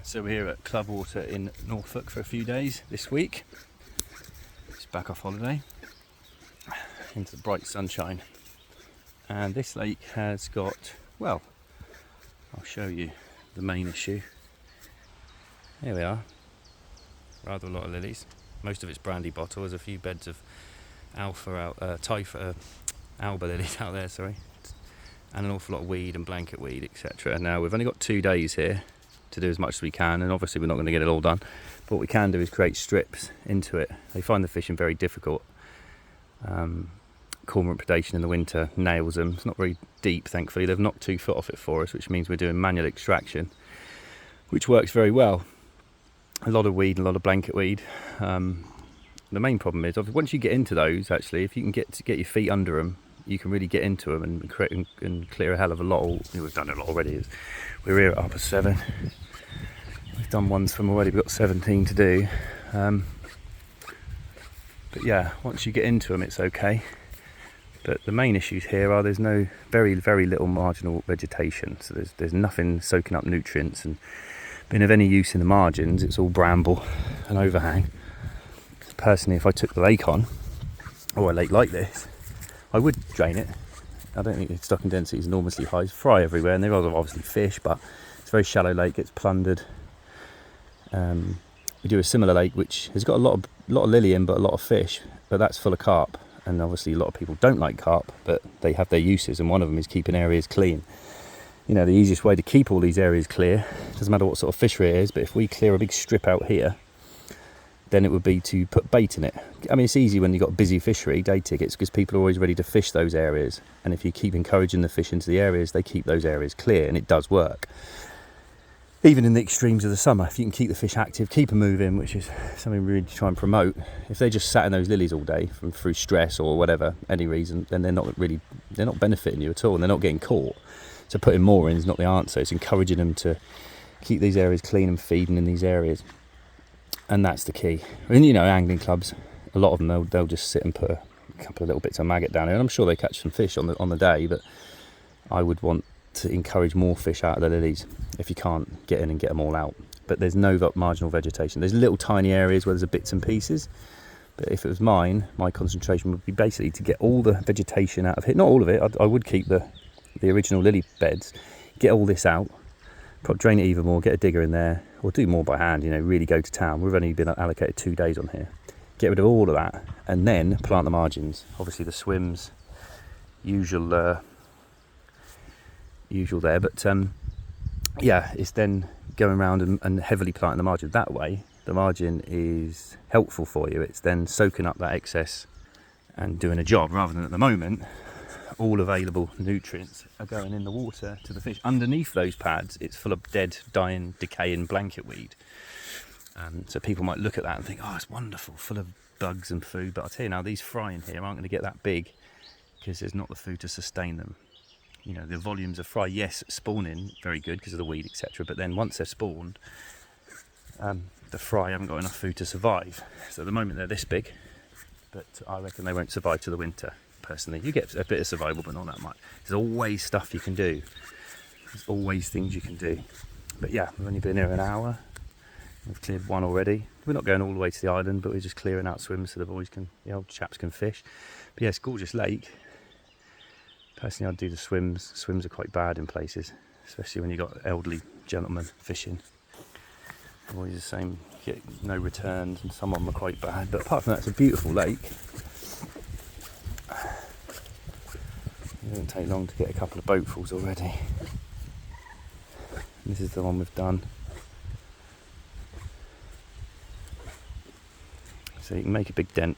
So we're here at Clubwater in Norfolk for a few days this week. It's back off holiday into the bright sunshine. And this lake has got, well, I'll show you the main issue. Here we are. Rather a lot of lilies. Most of it's brandy bottle. There's a few beds of alba lilies out there, and an awful lot of weed and blanket weed, etc. Now we've only got 2 days here to do as much as we can, and obviously we're not going to get it all done, but what we can do is create strips into it. They find the fishing very difficult. Cormorant predation in the winter nails them. It's not very deep, thankfully. They've knocked 2 foot off it for us, which means we're doing manual extraction, which works very well. A lot of weed and a lot of blanket weed. The main problem is once you get into those, actually, if you can get your feet under them, you can really get into them and clear a hell of a lot. We've done a lot already. We're here at 7:30. We've done one swim already. We've got 17 to do. But yeah, once you get into them, it's okay. But the main issues here are there's no very little marginal vegetation. So there's nothing soaking up nutrients and being of any use in the margins. It's all bramble and overhang. Personally, if I took the lake on, or a lake like this, I would drain it. I don't think the stocking density is enormously high. There's fry everywhere, and there are obviously fish, but it's a very shallow lake. It's plundered. We do a similar lake which has got a lot of lily in, but a lot of fish. But that's full of carp, and obviously a lot of people don't like carp, but they have their uses, and one of them is keeping areas clean. You know, the easiest way to keep all these areas clear, doesn't matter what sort of fishery it is, but if we clear a big strip out here, then it would be to put bait in it. I mean, it's easy when you've got busy fishery, day tickets, because people are always ready to fish those areas. And if you keep encouraging the fish into the areas, they keep those areas clear, and it does work. Even in the extremes of the summer, if you can keep the fish active, keep them moving, which is something we really try and promote. If they just sat in those lilies all day through stress or whatever, any reason, then they're not benefiting you at all, and they're not getting caught. So putting more in is not the answer. It's encouraging them to keep these areas clean and feeding in these areas. And that's the key. I mean, you know, angling clubs, a lot of them, they'll just sit and put a couple of little bits of maggot down here, and I'm sure they catch some fish on the day, but I would want to encourage more fish out of the lilies if you can't get in and get them all out. But there's no marginal vegetation. There's little tiny areas where there's bits and pieces, but if it was mine, my concentration would be basically to get all the vegetation out of it. Not all of it. I would keep the original lily beds, get all this out, probably drain it even more, get a digger in there, or do more by hand, you know, really go to town. We've only been allocated 2 days on here. Get rid of all of that, and then plant the margins. Obviously the swims, usual there, but yeah, it's then going around and heavily planting the margin. That way, the margin is helpful for you. It's then soaking up that excess and doing a job, rather than at the moment, all available nutrients are going in the water to the fish. Underneath those pads, it's full of dead, dying, decaying blanket weed. So people might look at that and think, oh, it's wonderful, full of bugs and food. But I'll tell you now, these fry in here aren't going to get that big because there's not the food to sustain them. You know, the volumes of fry, yes, spawning, very good because of the weed, etc. But then once they're spawned, the fry haven't got enough food to survive. So at the moment they're this big, but I reckon they won't survive to the winter. Personally, you get a bit of survival, but not that much. There's always stuff you can do. There's always things you can do. But yeah, we've only been here an hour. We've cleared one already. We're not going all the way to the island, but we're just clearing out swims so the old chaps can fish. But yeah, it's a gorgeous lake. Personally, I'd do the swims. Swims are quite bad in places, especially when you've got elderly gentlemen fishing. Always the same, you get no returns, and some of them are quite bad. But apart from that, it's a beautiful lake. It doesn't take long to get a couple of boatfuls already. This is the one we've done. So you can make a big dent